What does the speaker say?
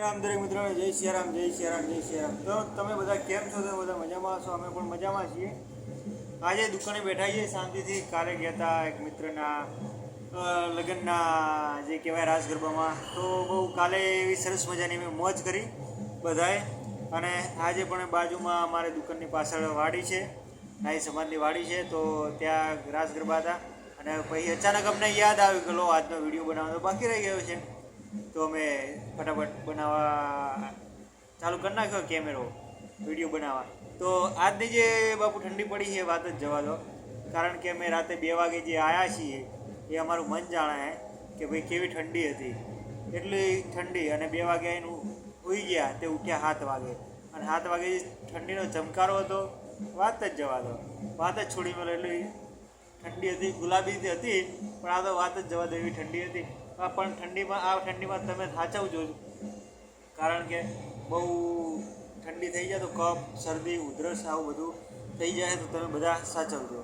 રામ દરેક મિત્રોને જય સિયારામ જય સિયારામ જય સિયારામ. તો તમે બધા કેમ છો? તો બધા મજામાં છો? અમે પણ મજામાં છીએ. આજે દુકાને બેઠા છીએ શાંતિથી. કાલે ગયા હતા એક મિત્રના લગ્નના જે કહેવાય રાસ ગરબામાં. તો બહુ કાલે એવી સરસ મજાની મેં મોજ કરી બધાએ. અને આજે પણ બાજુમાં અમારે દુકાનની પાછળ વાડી છે, નાઈ સમાજની વાડી છે, તો ત્યાં રાસ ગરબા હતા. અને પછી અચાનક અમને યાદ આવ્યું કે લો આજનો વિડીયો બનાવવાનો બાકી રહી ગયો છે. તો અમે ફટાફટ બનાવવા ચાલુ કરી નાખ્યો કેમેરો, વિડીયો બનાવવા. તો આજની જે બાપુ ઠંડી પડી છે વાત જ જવા દો. કારણ કે અમે રાતે 2 વાગે જે આવ્યા છીએ એ અમારું મન જાણે કે ભાઈ કેવી ઠંડી હતી. એટલી ઠંડી, અને 2 વાગે આવીને સૂઈ ગયા તે ઉઠ્યા 7 વાગે. અને 7 વાગે ઠંડીનો ચમકારો હતો, વાત જ જવા દો, વાત જ છોડી મળે. એટલી ઠંડી હતી, ગુલાબી હતી, પણ આ તો વાત જ જવા દો એવી ઠંડી હતી. પણ ઠંડીમાં તમે સાચવજો, કારણ કે બહુ ઠંડી થઈ જાય તો કફ, શરદી, ઉધરસ આવું બધું થઈ જાય, તો તમે બધા સાચવજો.